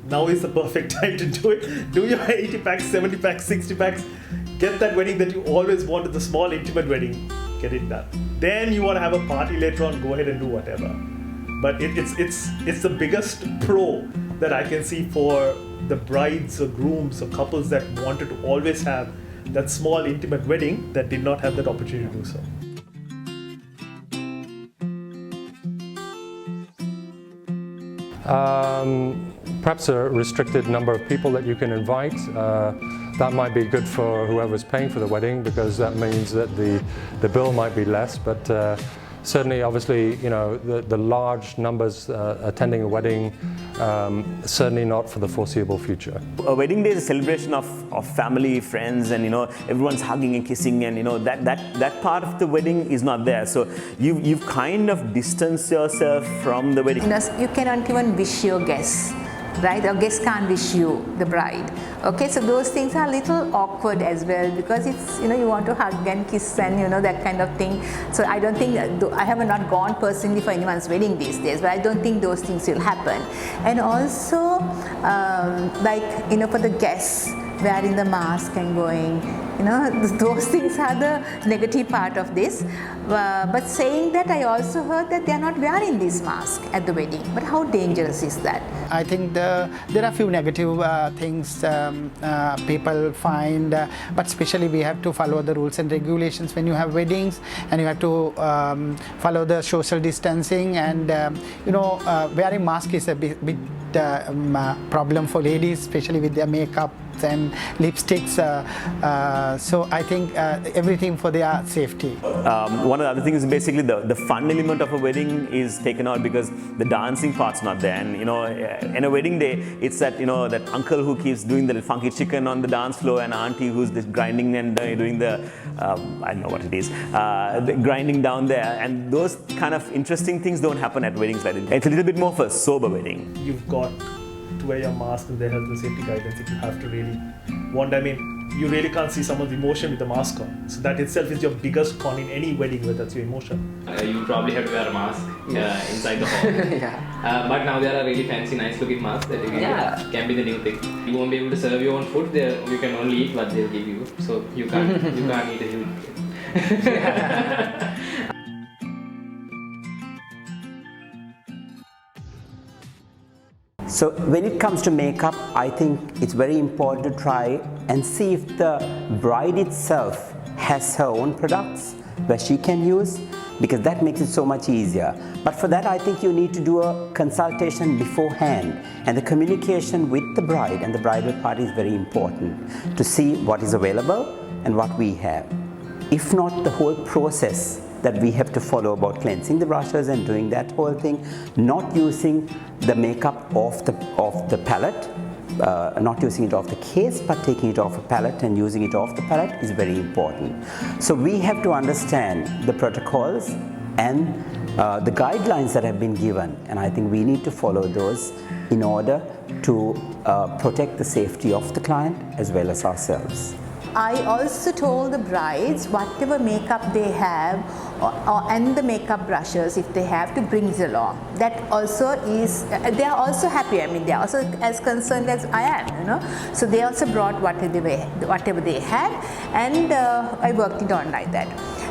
now is the perfect time to do it. Do your 80 packs, 70 packs, 60 packs. Get that wedding that you always wanted, the small intimate wedding. Get it done. Then you want to have a party later on, go ahead and do whatever. But it's the biggest pro that I can see for the brides or grooms or couples that wanted to always have that small intimate wedding that did not have that opportunity to do so. Perhaps a restricted number of people that you can invite. That might be good for whoever's paying for the wedding, because that means that the bill might be less, but certainly, obviously, you know, the large numbers attending a wedding, certainly not for the foreseeable future. A wedding day is a celebration of family, friends, and, you know, everyone's hugging and kissing, and, you know, that part of the wedding is not there. So you've kind of distanced yourself from the wedding. You know, you cannot even wish your guests, right? Or guests can't wish you, the bride. Okay, so those things are a little awkward as well, because it's, you know, you want to hug and kiss and, you know, that kind of thing. So I don't think, I have not gone personally for anyone's wedding these days, but I don't think those things will happen. And also, like, you know, for the guests, wearing the mask and going, you know, those things are the negative part of this. But saying that, I also heard that they are not wearing this mask at the wedding. But how dangerous is that? I think there are a few negative things people find, but especially we have to follow the rules and regulations when you have weddings, and you have to follow the social distancing, and you know, wearing mask is a bit problem for ladies, especially with their makeup and lipsticks. So I think everything for their safety. One of the other things is basically the fun element of a wedding is taken out because the dancing part's not there. And, you know, in a wedding day, it's that, you know, that uncle who keeps doing the funky chicken on the dance floor, and auntie who's just grinding and doing the, I don't know what it is, the grinding down there. And those kind of interesting things don't happen at weddings like this. It's a little bit more of a sober wedding. You've got to wear your mask, and there has been safety guidance that you have to really want. I mean, you really can't see someone's emotion with the mask on. So that itself is your biggest con in any wedding, where that's your emotion. You probably have to wear a mask inside the hall. Yeah. But now there are really fancy, nice looking masks that you can get. Can be the new thing. You won't be able to serve your own food there. You can only eat what they'll give you. So you can't eat a huge thing. So when it comes to makeup, I think it's very important to try and see if the bride itself has her own products where she can use, because that makes it so much easier. But for that, I think you need to do a consultation beforehand, and the communication with the bride and the bridal party is very important to see what is available and what we have. If not, the whole process that we have to follow about cleansing the brushes and doing that whole thing, not using the makeup off the palette, not using it off the case, but taking it off a palette and using it off the palette is very important. So we have to understand the protocols and the guidelines that have been given, and I think we need to follow those in order to protect the safety of the client as well as ourselves. I also told the brides whatever makeup they have and the makeup brushes, if they have, to bring it along. That also is, they are also happy. I mean, they are also as concerned as I am, you know. So they also brought whatever they had, and I worked it on like that.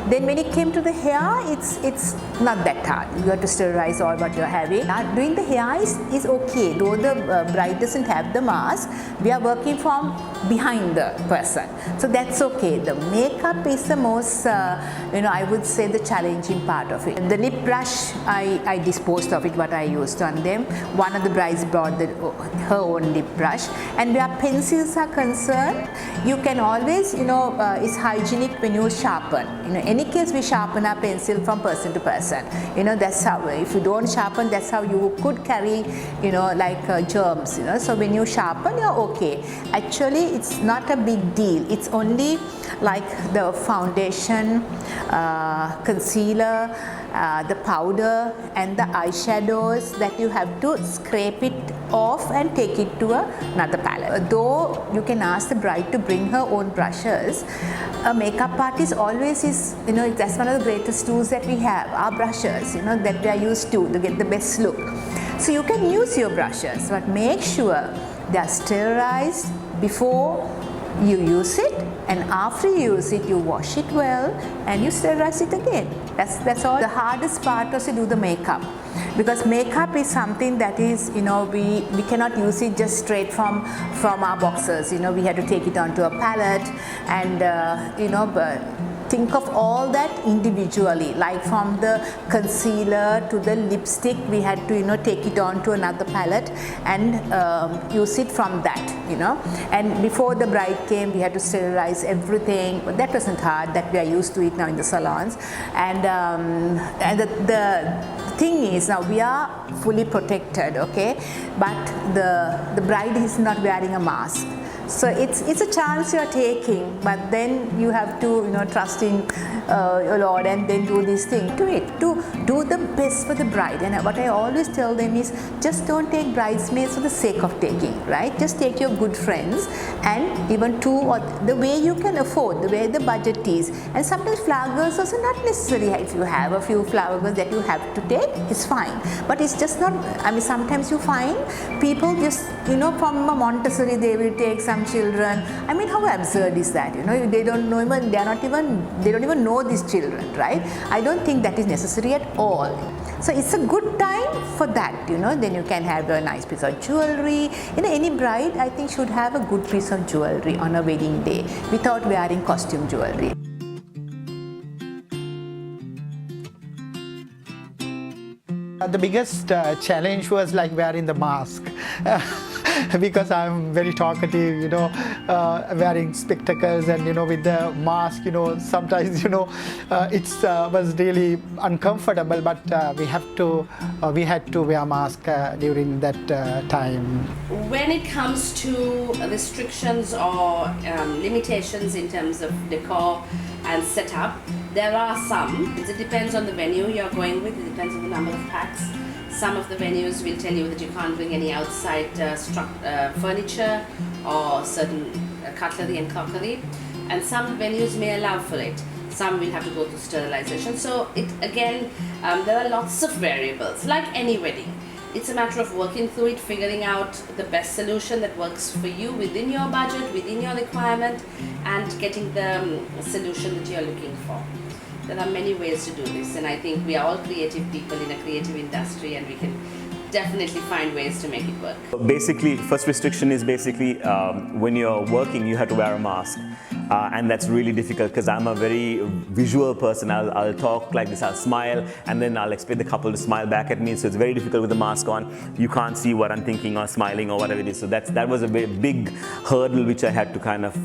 Then when it came to the hair, it's not that hard. You have to sterilize all what you're having. Now, doing the hair is okay. Though the bride doesn't have the mask, we are working from behind the person. So that's okay. The makeup is the most, you know, I would say the challenging part of it. The lip brush, I disposed of it, what I used on them. One of the brides brought her own lip brush. And where pencils are concerned, you can always, you know, it's hygienic when you sharpen. You know, in any case, we sharpen our pencil from person to person. You know, that's how, if you don't sharpen, that's how you could carry, you know, like germs, you know. So when you sharpen, you're okay. Actually, it's not a big deal. It's only like the foundation, concealer, the powder and the eyeshadows that you have to scrape it off and take it to another palette. Though you can ask the bride to bring her own brushes, a makeup artist always is, you know, that's one of the greatest tools that we have, our brushes, you know, that we are used to get the best look. So you can use your brushes, but make sure they are sterilized before you use it, and after you use it you wash it well and you sterilize it again. That's all. The hardest part was to do the makeup, because makeup is something that is, we cannot use it just straight from our boxes. We had to take it onto a palette and think of all that individually, like from the concealer to the lipstick, we had to take it on to another palette and use it from that, and before the bride came we had to sterilize everything, but that wasn't hard. That we are used to it now in the salons. And the thing is, now we are fully protected, okay, but the bride is not wearing a mask. So it's a chance you are taking, but then you have to trust in your Lord and then do this thing. Do it. Do the best for the bride. And what I always tell them is, just don't take bridesmaids for the sake of taking, right? Just take your good friends, and even two, or the way you can afford, the way the budget is. And sometimes flower girls also not necessary. If you have a few flower girls that you have to take, it's fine. But it's just not. Sometimes you find people just from a Montessori they will take some children. How absurd is that? They don't know even, they don't even know these children, right? I don't think that is necessary at all. So it's a good time for that, then you can have a nice piece of jewelry. Any bride I think should have a good piece of jewelry on a wedding day without wearing costume jewelry. The biggest challenge was like wearing the mask. Because I'm very talkative, wearing spectacles and with the mask, sometimes it was really uncomfortable. But we had to wear mask during that time. When it comes to restrictions or limitations in terms of decor and setup, there are some. It depends on the venue you're going with. It depends on the number of packs. Some of the venues will tell you that you can't bring any outside furniture or certain cutlery and crockery, and some venues may allow for it. Some will have to go through sterilization. So there are lots of variables. Like any wedding, it's a matter of working through it, figuring out the best solution that works for you within your budget, within your requirement, and getting the solution that you're looking for. There are many ways to do this, and I think we are all creative people in a creative industry, and we can definitely find ways to make it work. Basically, first restriction is when you're working, you have to wear a mask. And that's really difficult because I'm a very visual person. I'll talk like this, I'll smile, and then I'll expect the couple to smile back at me. So it's very difficult with the mask on. You can't see what I'm thinking or smiling or whatever it is. So that was a very big hurdle which I had to kind of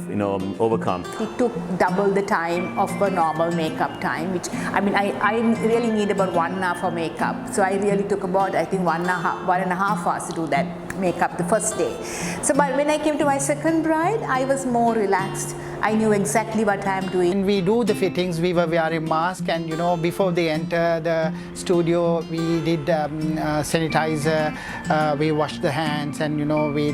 overcome. It took double the time of a normal makeup time, which I really need about 1 hour for makeup. So I really took about, I think, 1.5 hours to do that makeup the first day. So but when I came to my second bride, I was more relaxed. I knew exactly what I am doing. When we do the fittings, we were wearing masks, and before they enter the studio, we did sanitizer. We washed the hands, and we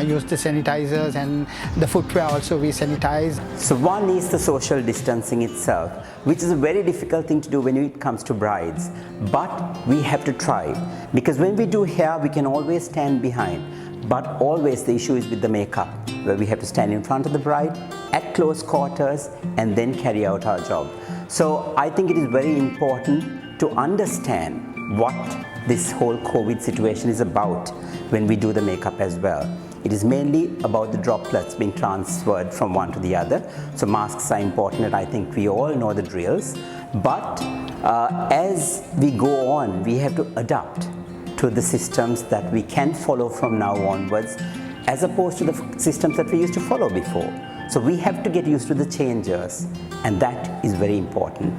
used the sanitizers, and the footwear also we sanitized. So one is the social distancing itself, which is a very difficult thing to do when it comes to brides. But we have to try, because when we do hair, we can always stand behind. But always the issue is with the makeup, where we have to stand in front of the bride at close quarters and then carry out our job. So I think it is very important to understand what this whole COVID situation is about when we do the makeup as well. It is mainly about the droplets being transferred from one to the other. So masks are important, and I think we all know the drills. But as we go on, we have to adapt to the systems that we can follow from now onwards, as opposed to the systems that we used to follow before. So we have to get used to the changes, and that is very important.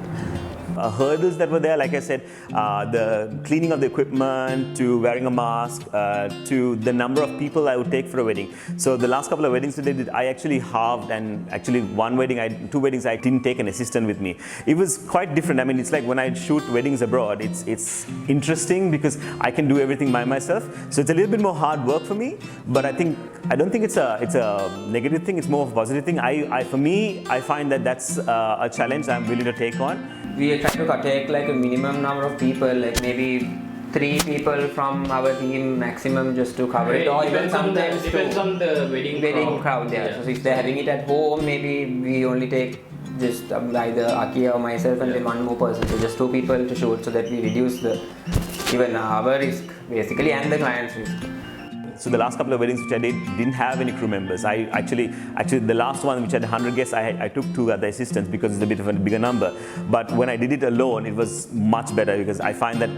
Hurdles that were there, like I said, the cleaning of the equipment, to wearing a mask, to the number of people I would take for a wedding. So the last couple of weddings that I did, I actually halved, and actually two weddings I didn't take an assistant with me. It was quite different. It's like when I shoot weddings abroad, it's interesting because I can do everything by myself. So it's a little bit more hard work for me, but I don't think it's a negative thing. It's more of a positive thing. For me, I find that that's a challenge I'm willing to take on. We try to take like a minimum number of people, like maybe 3 people from our team maximum just to cover it, or even sometimes depends on the wedding crowd. Yeah. So if they're having it at home, maybe we only take just either Akia or myself and then one more person, so just 2 people to shoot, so that we reduce even our risk basically and the client's risk. So the last couple of weddings which I didn't have any crew members. I actually the last one which had 100 guests, I took 2 other assistants because it's a bit of a bigger number. But when I did it alone, it was much better because I find that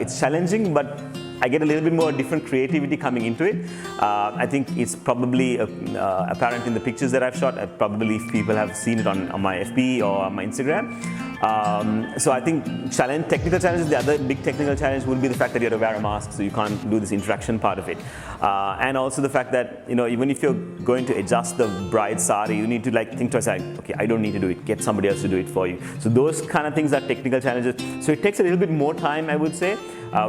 it's challenging, but I get a little bit more different creativity coming into it. I think it's probably apparent in the pictures that I've shot. Probably if people have seen it on my FB or my Instagram. So I think technical challenges, the other big technical challenge would be the fact that you have to wear a mask, so you can't do this interaction part of it. And also the fact that, even if you're going to adjust the bride's sari, you need to think twice, okay, I don't need to do it, get somebody else to do it for you. So those kind of things are technical challenges. So it takes a little bit more time, I would say.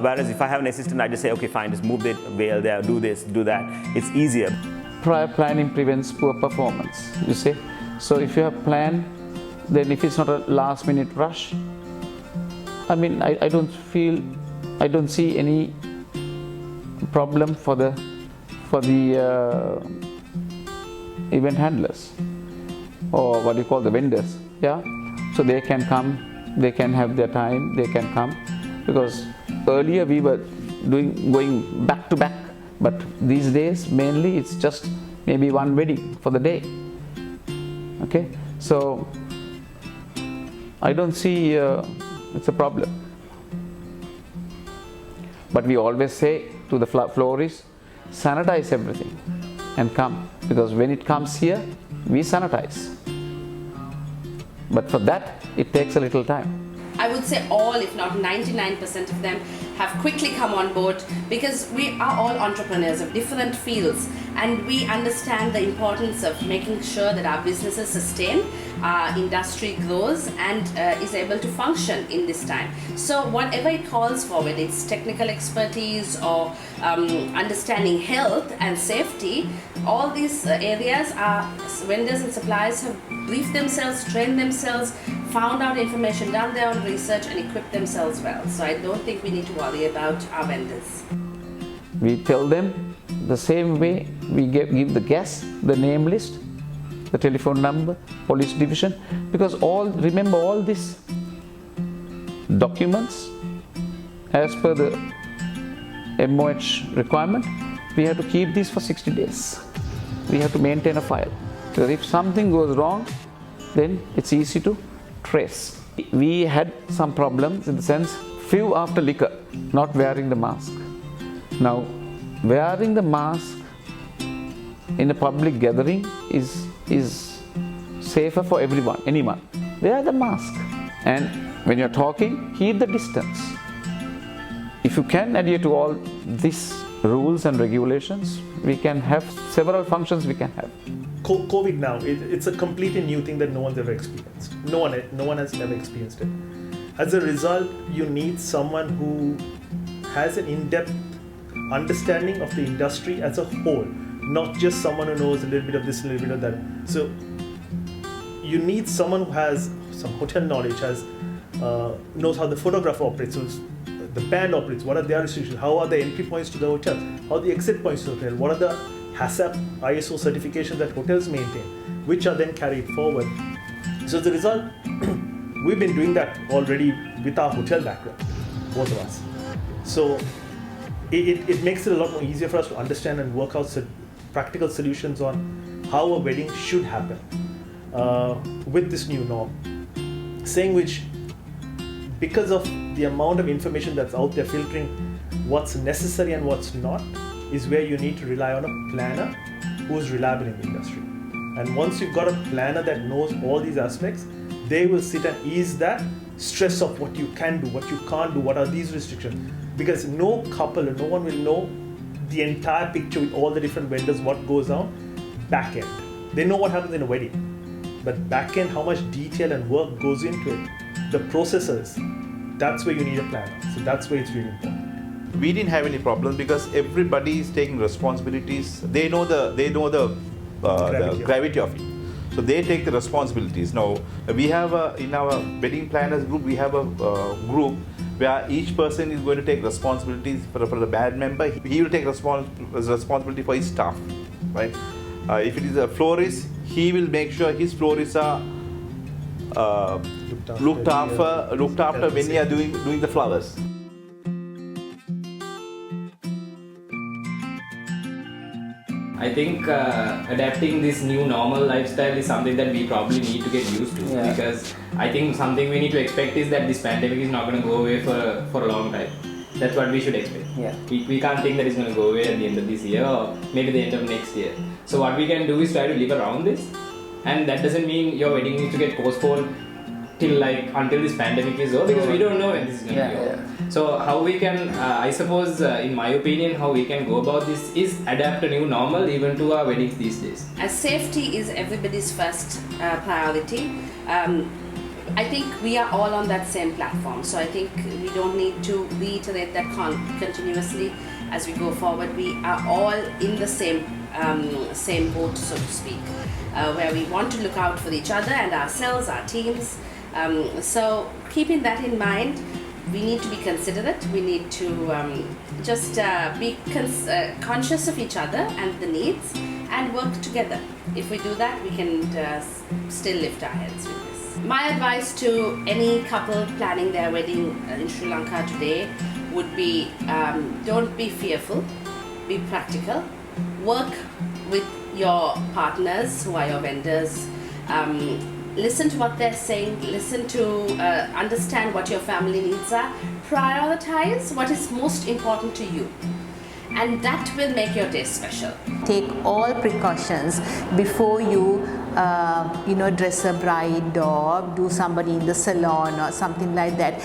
Whereas if I have an assistant, I just say, okay, fine, just move the veil there, do this, do that. It's easier. Prior planning prevents poor performance, you see. So if you have planned, then if it's not a last minute rush, I mean, I don't see any problem for the event handlers, or what you call the vendors. Yeah, so they can come, they can have their time, they can come, because earlier we were going back to back, but these days mainly it's just maybe one wedding for the day. Okay, so I don't see it's a problem. But we always say to the florists, sanitize everything and come, because when it comes here, we sanitize. But for that, it takes a little time. I would say all, if not 99% of them, have quickly come on board, because we are all entrepreneurs of different fields, and we understand the importance of making sure that our businesses sustain, our industry grows and is able to function in this time. So whatever it calls for, whether it's technical expertise or understanding health and safety, all these areas, our vendors and suppliers have briefed themselves, trained themselves, found out information, done their own research and equipped themselves well. So I don't think we need to worry about our vendors. We tell them the same way we give the guests the name list, the telephone number, police division, because remember all these documents as per the MOH requirement, we have to keep these for 60 days. We have to maintain a file. Because if something goes wrong, then it's easy to trace. We had some problems in the sense, few after liquor, not wearing the mask. Now, wearing the mask in a public gathering is safer for anyone. Wear the mask. And when you're talking, keep the distance. If you can adhere to all these rules and regulations, we can have several functions we can have. COVID now, it's a completely new thing that no one's ever experienced. No one has ever experienced it. As a result, you need someone who has an in-depth understanding of the industry as a whole, not just someone who knows a little bit of this, a little bit of that. So you need someone who has some hotel knowledge, knows how the photographer operates, so the band operates, what are their restrictions, how are the entry points to the hotel, how are the exit points to the hotel, what are the HACCP ISO certifications that hotels maintain, which are then carried forward. So as a result, we've been doing that already with our hotel background, both of us. So it makes it a lot more easier for us to understand and work out practical solutions on how a wedding should happen with this new norm. Saying which, because of the amount of information that's out there filtering what's necessary and what's not, is where you need to rely on a planner who's reliable in the industry. And once you've got a planner that knows all these aspects, they will sit and ease that stress of what you can do, what you can't do, what are these restrictions. Because no couple or no one will know the entire picture with all the different vendors, what goes on back end. They know what happens in a wedding, but back end, how much detail and work goes into it, the processes, that's where you need a planner. So that's where it's really important. We didn't have any problem because everybody is taking responsibilities. They know the gravity of it. So they take the responsibilities. Now we have in our wedding planners group, we have a group where each person is going to take responsibilities for the band member. He will take responsibility for his staff, right? If it is a florist, he will make sure his florists are looked after when he are doing the flowers. I think adapting this new normal lifestyle is something that we probably need to get used to, because I think something we need to expect is that this pandemic is not going to go away for a long time. That's what we should expect. Yeah. We can't think that it's going to go away at the end of this year or maybe the end of next year. So what we can do is try to live around this, and that doesn't mean your wedding needs to get postponed until this pandemic is over, because we don't know when this is going to be over. So how we can, I suppose, in my opinion, how we can go about this is adapt a new normal even to our weddings these days. As safety is everybody's first priority, I think we are all on that same platform. So I think we don't need to reiterate that continuously as we go forward. We are all in the same boat, so to speak, where we want to look out for each other and ourselves, our teams. So keeping that in mind, we need to be considerate. We need to just be conscious of each other and the needs, and work together. If we do that, we can still lift our heads with this. My advice to any couple planning their wedding in Sri Lanka today would be, don't be fearful, be practical, work with your partners who are your vendors. Listen to what they're saying, listen to understand what your family needs are, prioritize what is most important to you, and that will make your day special. Take all precautions before you dress a bride or do somebody in the salon or something like that.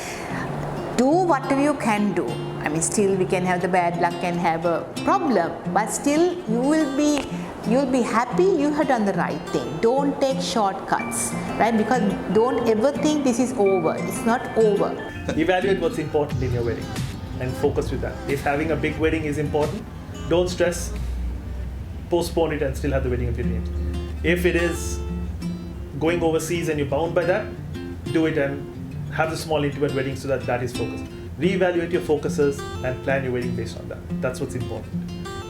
Do whatever you can do. I mean, still we can have the bad luck and have a problem, but still you'll be happy you have done the right thing. Don't take shortcuts, right? Because don't ever think this is over. It's not over. Evaluate what's important in your wedding and focus with that. If having a big wedding is important, don't stress, postpone it and still have the wedding if you need. If it is going overseas and you're bound by that, do it and have the small intimate wedding so that is focused. Reevaluate your focuses and plan your wedding based on that. That's what's important.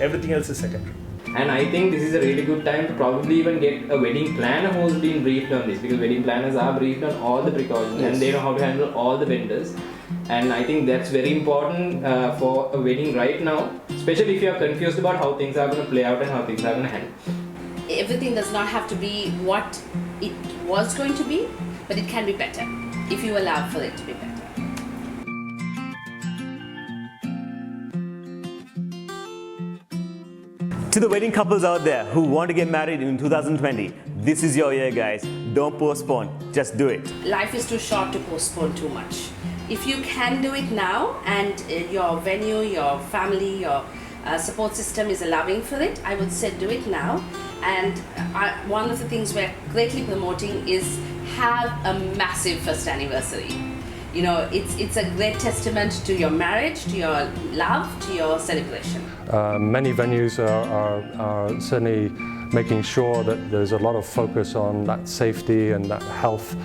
Everything else is secondary. And I think this is a really good time to probably even get a wedding planner who's been briefed on this, because wedding planners are briefed on all the precautions and they know how to handle all the vendors. And I think that's very important for a wedding right now, especially if you are confused about how things are going to play out and how things are going to handle. Everything does not have to be what it was going to be, but it can be better if you allow for it to be better. To the wedding couples out there who want to get married in 2020, this is your year, guys. Don't postpone, just do it. Life is too short to postpone too much. If you can do it now and your venue, your family, your support system is allowing for it, I would say do it now. And one of the things we're greatly promoting is have a massive first anniversary. You know, it's a great testament to your marriage, to your love, to your celebration. Many venues are certainly making sure that there's a lot of focus on that safety and that health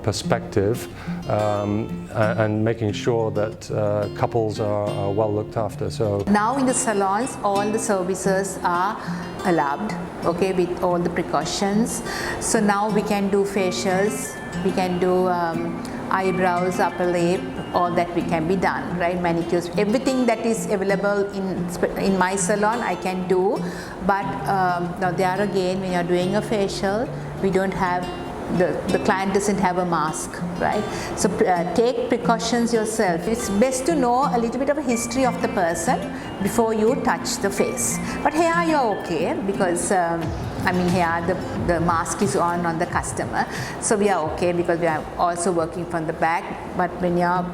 perspective, and making sure that couples are well looked after. So now in the salons, all the services are allowed, okay, with all the precautions. So now we can do facials, we can do eyebrows, upper lip, all that we can be done, right? Manicures, everything that is available in my salon I can do. But now there again, when you're doing a facial, we don't have, the client doesn't have a mask, right? So take precautions yourself. It's best to know a little bit of a history of the person before you touch the face. But here you're okay, because here the mask is on the customer, so we are okay because we are also working from the back. But when you're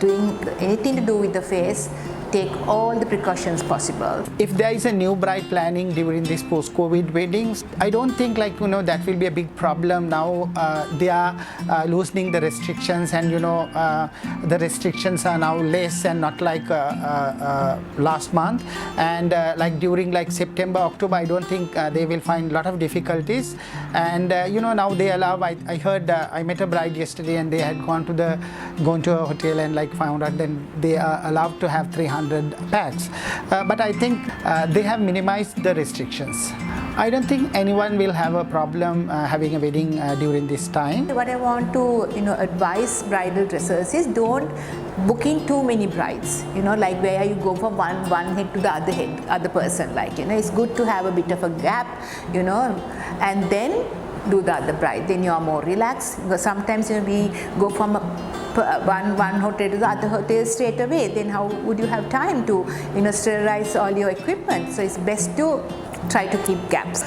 doing anything to do with the face, take all the precautions possible. If there is a new bride planning during this post-COVID weddings, I don't think that will be a big problem. Now they are loosening the restrictions, and the restrictions are now less and not like last month. And like during September, October, I don't think they will find a lot of difficulties. And now they allow. I heard I met a bride yesterday, and they had gone to a hotel and found out that they are allowed to have 300 packs. But I think they have minimized the restrictions. I don't think anyone will have a problem having a wedding during this time. What I want to advise bridal dressers is don't book in too many brides. Like where you go from one head to the other person. It's good to have a bit of a gap. And then do the other bride. Then you are more relaxed. Because sometimes we go from one hotel to the other hotel straight away. Then how would you have time to sterilize all your equipment? So it's best to try to keep gaps.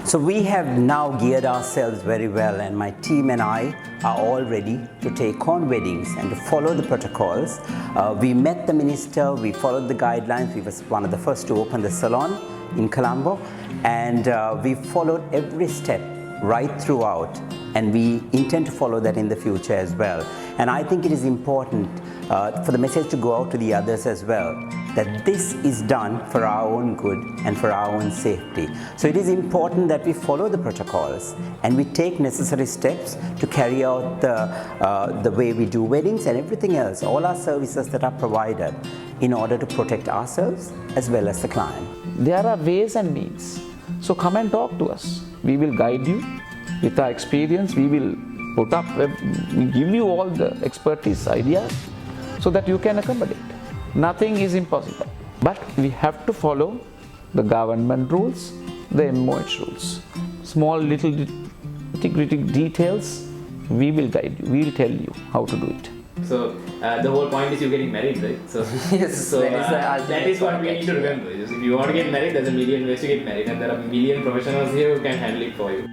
So we have now geared ourselves very well, and my team and I are all ready to take on weddings and to follow the protocols. We met the minister, we followed the guidelines. We were one of the first to open the salon in Colombo, and we followed every step right throughout, and we intend to follow that in the future as well. And I think it is important for the message to go out to the others as well, that this is done for our own good and for our own safety. So it is important that we follow the protocols and we take necessary steps to carry out the way we do weddings and everything else, all our services that are provided, in order to protect ourselves as well as the client. There are ways and means. So come and talk to us. We will guide you with our experience. We will give you all the expertise ideas so that you can accommodate. Nothing is impossible. But we have to follow the government rules, the MOH rules. Small little nitty-gritty details, we will guide you. We will tell you how to do it. So the whole point is you're getting married, right? So Yes, so that is what we need to remember. If you want to get married, there's a million ways to get married, and there are a million professionals here who can handle it for you.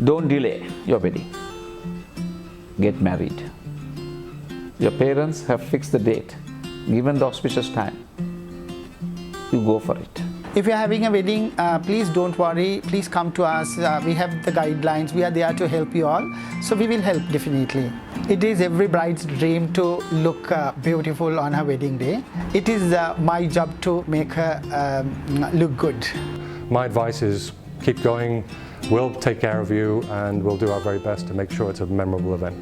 Don't delay your wedding. Get married. Your parents have fixed the date, given the auspicious time. You go for it. If you're having a wedding, please don't worry. Please come to us. We have the guidelines. We are there to help you all. So we will help definitely. It is every bride's dream to look beautiful on her wedding day. It is my job to make her look good. My advice is keep going. We'll take care of you, and we'll do our very best to make sure it's a memorable event.